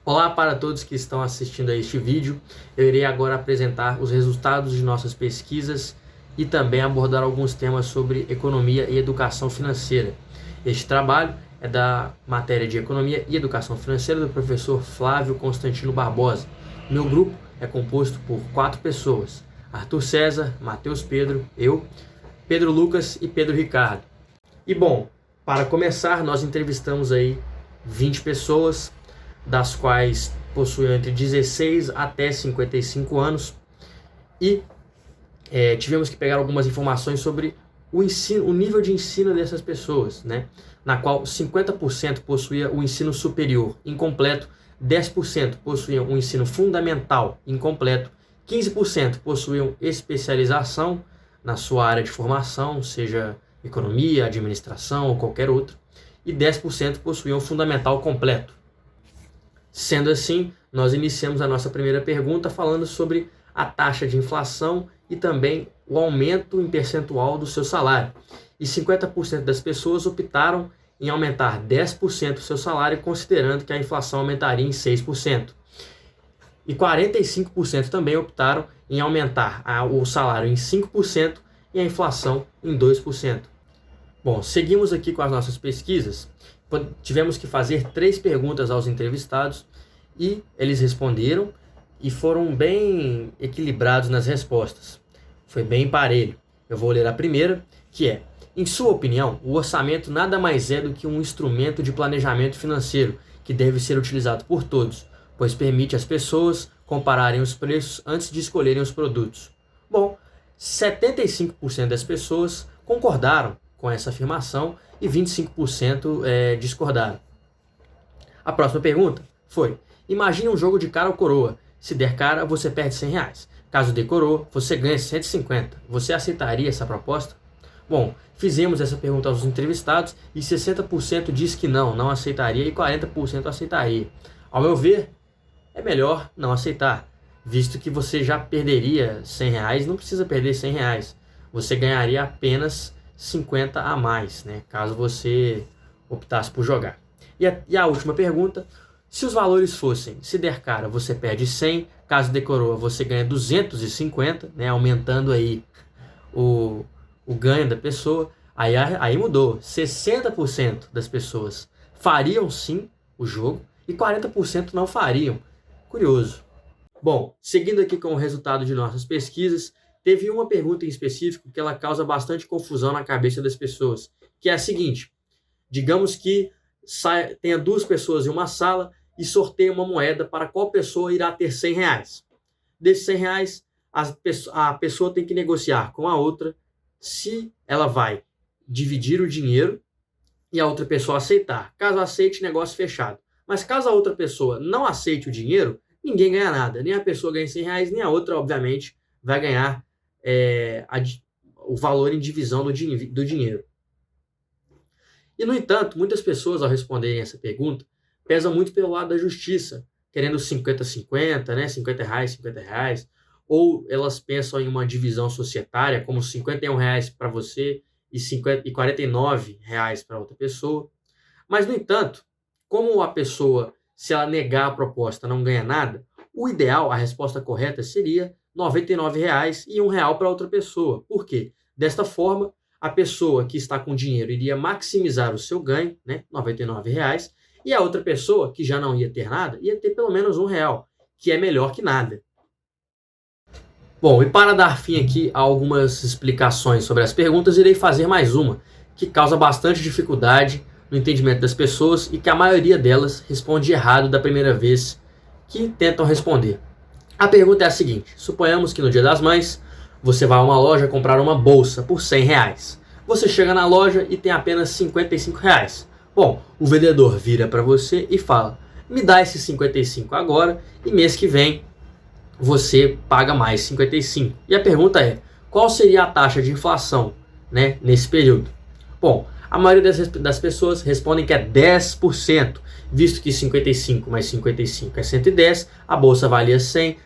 Olá para todos que estão assistindo a este vídeo. Eu irei agora apresentar os resultados de nossas pesquisas e também abordar alguns temas sobre economia e educação financeira. Este trabalho é da matéria de Economia e Educação Financeira do professor Flávio Constantino Barbosa. Meu grupo é composto por 4 pessoas: Arthur César, Matheus Pedro, eu, Pedro Lucas e Pedro Ricardo. E bom, para começar, nós entrevistamos aí 20 pessoas, das quais possuem entre 16 até 55 anos, e tivemos que pegar algumas informações sobre o ensino, o nível de ensino dessas pessoas, né? Na qual 50% possuía o ensino superior incompleto, 10% possuíam o ensino fundamental incompleto, 15% possuíam especialização na sua área de formação, seja economia, administração ou qualquer outro, e 10% possuíam fundamental completo. Sendo assim, nós iniciamos a nossa primeira pergunta falando sobre a taxa de inflação e também o aumento em percentual do seu salário. E 50% das pessoas optaram em aumentar 10% o seu salário, considerando que a inflação aumentaria em 6%. E 45% também optaram em aumentar o salário em 5% e a inflação em 2%. Bom, seguimos aqui com as nossas pesquisas. Tivemos que fazer 3 perguntas aos entrevistados e eles responderam e foram bem equilibrados nas respostas. Foi bem parelho. Eu vou ler a primeira, que é: em sua opinião, o orçamento nada mais é do que um instrumento de planejamento financeiro que deve ser utilizado por todos, pois permite às pessoas compararem os preços antes de escolherem os produtos. Bom, 75% das pessoas concordaram com essa afirmação e 25% discordaram. A próxima pergunta foi: imagine um jogo de cara ou coroa. Se der cara, você perde R$100. Caso dê coroa, você ganha 150. Você aceitaria essa proposta? Bom, fizemos essa pergunta aos entrevistados e 60% diz que não aceitaria e 40% aceitaria. Ao meu ver, é melhor não aceitar, visto que você já perderia R$100, não precisa perder R$100. Você ganharia apenas 50 a mais, né, caso você optasse por jogar. E a última pergunta: se os valores fossem, se der cara você perde 100, caso dê coroa você ganha 250, né, aumentando aí o ganho da pessoa. Aí mudou, 60% das pessoas fariam sim o jogo e 40% não fariam. Curioso. Bom, seguindo aqui com o resultado de nossas pesquisas, teve uma pergunta em específico que ela causa bastante confusão na cabeça das pessoas, que é a seguinte: digamos que tenha 2 pessoas em uma sala e sorteia uma moeda para qual pessoa irá ter R$100. Desses R$100, a pessoa tem que negociar com a outra se ela vai dividir o dinheiro e a outra pessoa aceitar. Caso aceite, negócio fechado. Mas caso a outra pessoa não aceite o dinheiro, ninguém ganha nada. Nem a pessoa ganha R$100, nem a outra, obviamente, vai ganhar o valor em divisão do dinheiro. E, no entanto, muitas pessoas, ao responderem essa pergunta, pesam muito pelo lado da justiça, querendo 50-50, né? R$50, R$50, ou elas pensam em uma divisão societária, como R$51 para você e R$49 para outra pessoa. Mas, no entanto, como a pessoa, se ela negar a proposta, não ganha nada, o ideal, a resposta correta seria R$99 e R$1 para outra pessoa. Por quê? Desta forma, a pessoa que está com dinheiro iria maximizar o seu ganho, né, R$99, e a outra pessoa, que já não ia ter nada, ia ter pelo menos R$1, que é melhor que nada. Bom, e para dar fim aqui a algumas explicações sobre as perguntas, irei fazer mais uma, que causa bastante dificuldade no entendimento das pessoas e que a maioria delas responde errado da primeira vez que tentam responder. A pergunta é a seguinte: suponhamos que no Dia das Mães você vai a uma loja comprar uma bolsa por R$100. Você chega na loja e tem apenas R$55. Bom, o vendedor vira para você e fala: me dá esses 55 agora e mês que vem você paga mais 55. E a pergunta é: qual seria a taxa de inflação, né, nesse período? Bom, a maioria das pessoas respondem que é 10%, visto que 55 mais 55 é 110, a bolsa valia 100,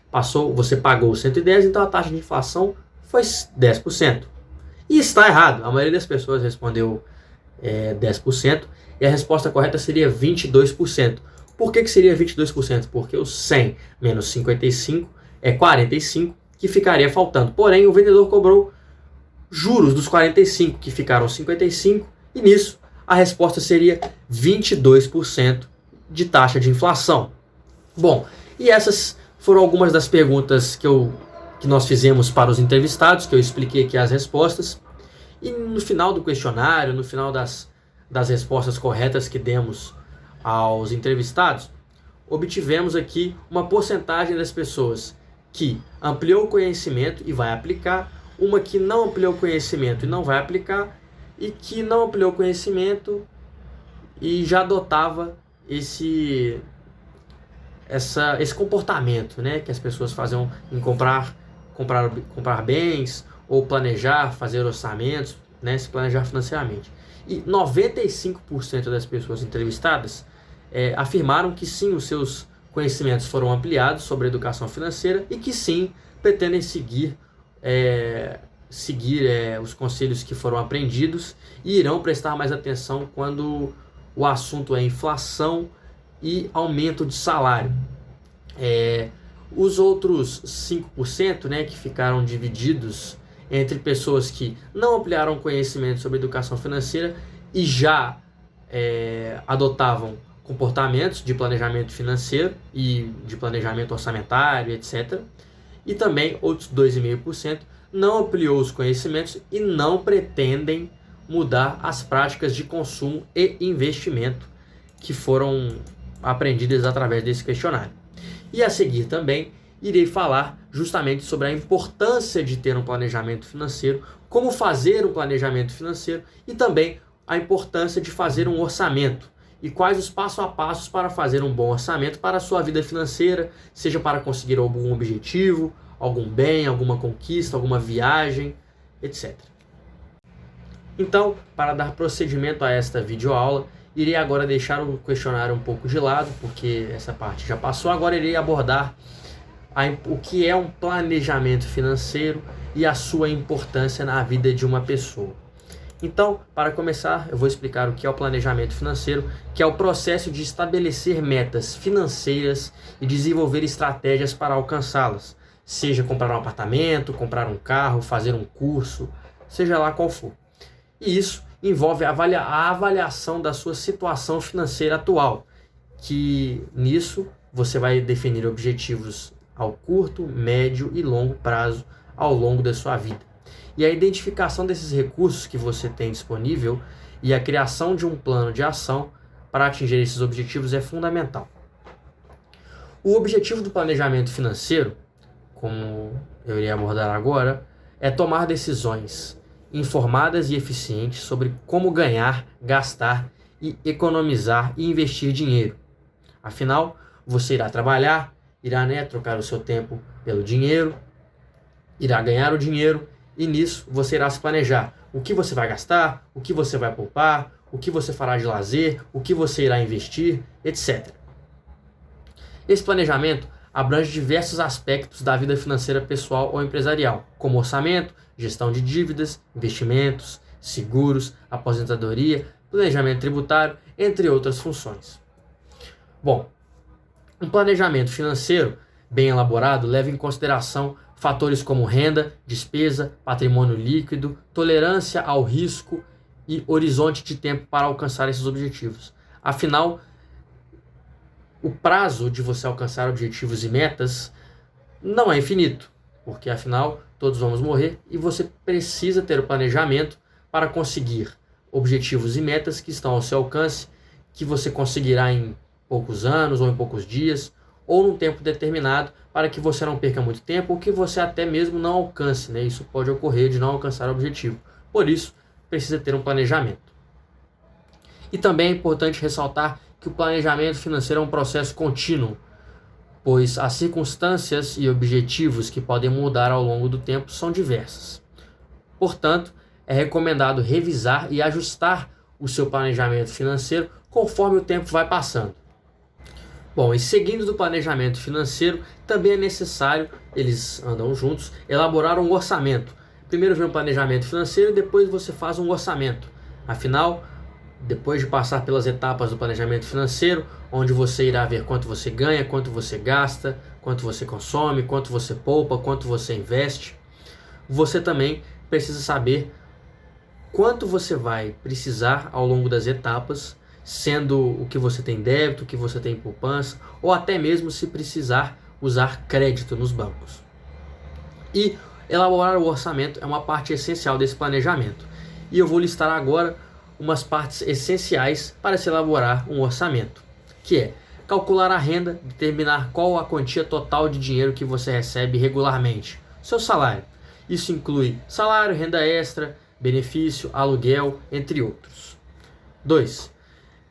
você pagou 110, então a taxa de inflação foi 10%. E está errado, a maioria das pessoas respondeu 10%, e a resposta correta seria 22%. Por que seria 22%? Porque o 100 menos 55 é 45, que ficaria faltando. Porém, o vendedor cobrou juros dos 45, que ficaram 55, e nisso a resposta seria 22% de taxa de inflação. Bom, e essas foram algumas das perguntas que nós fizemos para os entrevistados, que eu expliquei aqui as respostas. E no final do questionário, no final das respostas corretas que demos aos entrevistados, obtivemos aqui uma porcentagem das pessoas que ampliou o conhecimento e vai aplicar, uma que não ampliou o conhecimento e não vai aplicar, e que não ampliou o conhecimento e já adotava esse comportamento, né, que as pessoas faziam em comprar bens ou planejar, fazer orçamentos, né, se planejar financeiramente. E 95% das pessoas entrevistadas afirmaram que sim, os seus conhecimentos foram ampliados sobre a educação financeira e que sim, pretendem seguir os conselhos que foram aprendidos e irão prestar mais atenção quando o assunto é inflação e aumento de salário. Os outros 5%, né, que ficaram divididos entre pessoas que não ampliaram conhecimento sobre educação financeira e já adotavam comportamentos de planejamento financeiro e de planejamento orçamentário, etc. E também outros 2,5% não ampliou os conhecimentos e não pretendem mudar as práticas de consumo e investimento que foram aprendidas através desse questionário. E a seguir também irei falar justamente sobre a importância de ter um planejamento financeiro, como fazer um planejamento financeiro e também a importância de fazer um orçamento e quais os passo a passos para fazer um bom orçamento para a sua vida financeira, seja para conseguir algum objetivo, algum bem, alguma conquista, alguma viagem, etc. Então, para dar procedimento a esta videoaula, irei agora deixar o questionário um pouco de lado, porque essa parte já passou. Agora irei abordar o que é um planejamento financeiro e a sua importância na vida de uma pessoa. Então, para começar, eu vou explicar o que é o planejamento financeiro, que é o processo de estabelecer metas financeiras e desenvolver estratégias para alcançá-las, seja comprar um apartamento, comprar um carro, fazer um curso, seja lá qual for. E isso envolve a avaliação da sua situação financeira atual, que nisso você vai definir objetivos ao curto, médio e longo prazo ao longo da sua vida. E a identificação desses recursos que você tem disponível e a criação de um plano de ação para atingir esses objetivos é fundamental. O objetivo do planejamento financeiro, como eu irei abordar agora, é tomar decisões informadas e eficientes sobre como ganhar, gastar e economizar e investir dinheiro. Afinal, você irá trabalhar, irá trocar o seu tempo pelo dinheiro, irá ganhar o dinheiro e nisso você irá se planejar o que você vai gastar, o que você vai poupar, o que você fará de lazer, o que você irá investir, etc. Esse planejamento abrange diversos aspectos da vida financeira pessoal ou empresarial, como orçamento, gestão de dívidas, investimentos, seguros, aposentadoria, planejamento tributário, entre outras funções. Bom, um planejamento financeiro bem elaborado leva em consideração fatores como renda, despesa, patrimônio líquido, tolerância ao risco e horizonte de tempo para alcançar esses objetivos. Afinal, o prazo de você alcançar objetivos e metas não é infinito, porque afinal todos vamos morrer e você precisa ter o planejamento para conseguir objetivos e metas que estão ao seu alcance, que você conseguirá em poucos anos ou em poucos dias ou num tempo determinado, para que você não perca muito tempo ou que você até mesmo não alcance, né? Isso pode ocorrer de não alcançar o objetivo. Por isso, precisa ter um planejamento. E também é importante ressaltar que o planejamento financeiro é um processo contínuo, pois as circunstâncias e objetivos que podem mudar ao longo do tempo são diversas. Portanto, é recomendado revisar e ajustar o seu planejamento financeiro conforme o tempo vai passando. Bom, e seguindo do planejamento financeiro, também é necessário, eles andam juntos, elaborar um orçamento. Primeiro vem um planejamento financeiro e depois você faz um orçamento. Afinal, Depois de passar pelas etapas do planejamento financeiro, onde você irá ver quanto você ganha, quanto você gasta, quanto você consome, quanto você poupa, quanto você investe, você também precisa saber quanto você vai precisar ao longo das etapas, sendo o que você tem débito, o que você tem poupança, ou até mesmo se precisar usar crédito nos bancos. E elaborar o orçamento é uma parte essencial desse planejamento. E eu vou listar agora umas partes essenciais para se elaborar um orçamento, que é calcular a renda, determinar qual a quantia total de dinheiro que você recebe regularmente, seu salário. Isso inclui salário, renda extra, benefício, aluguel, entre outros. 2.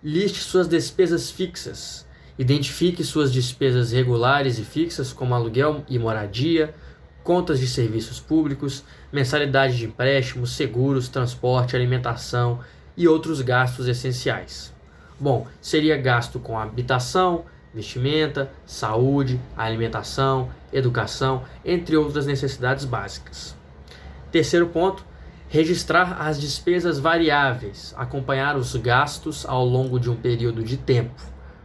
Liste suas despesas fixas. Identifique suas despesas regulares e fixas, como aluguel e moradia, contas de serviços públicos, mensalidade de empréstimos, seguros, transporte, alimentação e outros gastos essenciais. Bom, seria gasto com habitação, vestimenta, saúde, alimentação, educação, entre outras necessidades básicas. Terceiro ponto, registrar as despesas variáveis, acompanhar os gastos ao longo de um período de tempo,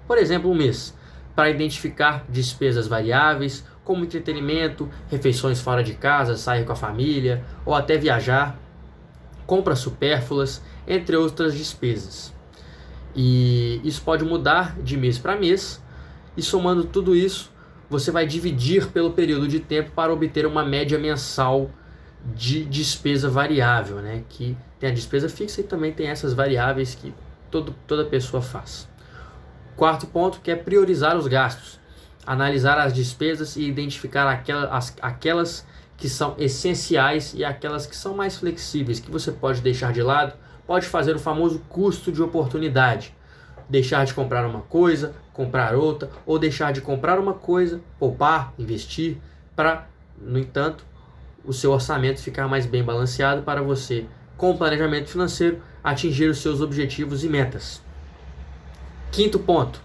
por exemplo, um mês, para identificar despesas variáveis, como entretenimento, refeições fora de casa, sair com a família, ou até viajar, compras supérfluas, entre outras despesas. E isso pode mudar de mês para mês, e somando tudo isso, você vai dividir pelo período de tempo para obter uma média mensal de despesa variável, né? Que tem a despesa fixa e também tem essas variáveis que toda pessoa faz. Quarto ponto, que é priorizar os gastos, analisar as despesas e identificar aquelas que são essenciais e aquelas que são mais flexíveis, que você pode deixar de lado, pode fazer o famoso custo de oportunidade. Deixar de comprar uma coisa, comprar outra, ou deixar de comprar uma coisa, poupar, investir, para, no entanto, o seu orçamento ficar mais bem balanceado para você, com o planejamento financeiro, atingir os seus objetivos e metas. Quinto ponto,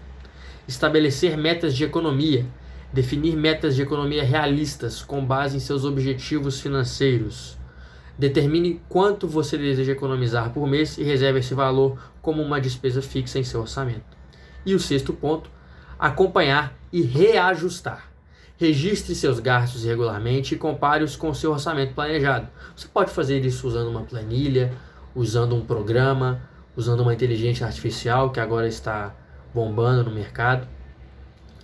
estabelecer metas de economia, definir metas de economia realistas com base em seus objetivos financeiros. Determine quanto você deseja economizar por mês e reserve esse valor como uma despesa fixa em seu orçamento. E o sexto ponto, acompanhar e reajustar. Registre seus gastos regularmente e compare-os com seu orçamento planejado. Você pode fazer isso usando uma planilha, usando um programa, usando uma inteligência artificial que agora está bombando no mercado,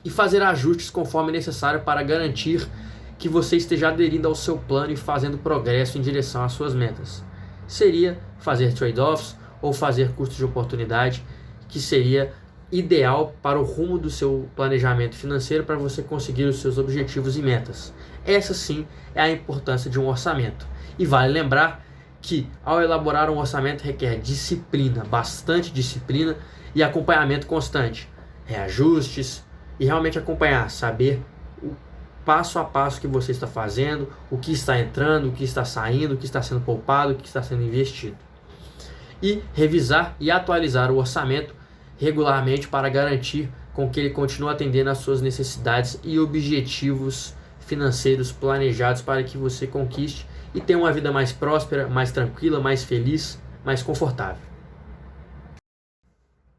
e fazer ajustes conforme necessário para garantir que você esteja aderindo ao seu plano e fazendo progresso em direção às suas metas. Seria fazer trade-offs ou fazer custos de oportunidade, que seria ideal para o rumo do seu planejamento financeiro para você conseguir os seus objetivos e metas. Essa sim é a importância de um orçamento. E vale lembrar que ao elaborar um orçamento requer disciplina, bastante disciplina e acompanhamento constante, reajustes e realmente acompanhar, saber o passo a passo que você está fazendo, o que está entrando, o que está saindo, o que está sendo poupado, o que está sendo investido. E revisar e atualizar o orçamento regularmente para garantir com que ele continue atendendo às suas necessidades e objetivos financeiros planejados para que você conquiste e tenha uma vida mais próspera, mais tranquila, mais feliz, mais confortável.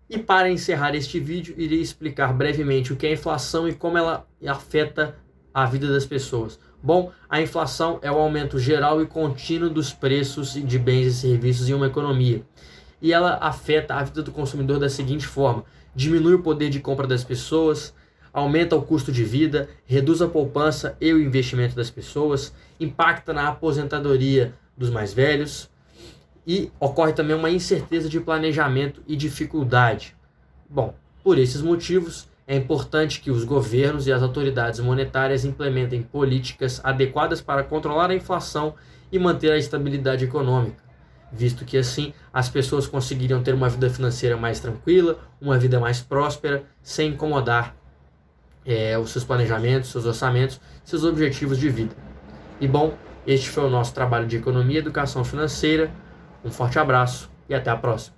E para encerrar este vídeo, irei explicar brevemente o que é a inflação e como ela afeta a vida das pessoas. Bom, a inflação é o aumento geral e contínuo dos preços de bens e serviços em uma economia. E ela afeta a vida do consumidor da seguinte forma: diminui o poder de compra das pessoas, aumenta o custo de vida, reduz a poupança e o investimento das pessoas, impacta na aposentadoria dos mais velhos e ocorre também uma incerteza de planejamento e dificuldade. Bom, por esses motivos, é importante que os governos e as autoridades monetárias implementem políticas adequadas para controlar a inflação e manter a estabilidade econômica, visto que assim as pessoas conseguiriam ter uma vida financeira mais tranquila, uma vida mais próspera, sem incomodar os seus planejamentos, seus orçamentos, seus objetivos de vida. E bom, este foi o nosso trabalho de economia e educação financeira. Um forte abraço e até a próxima.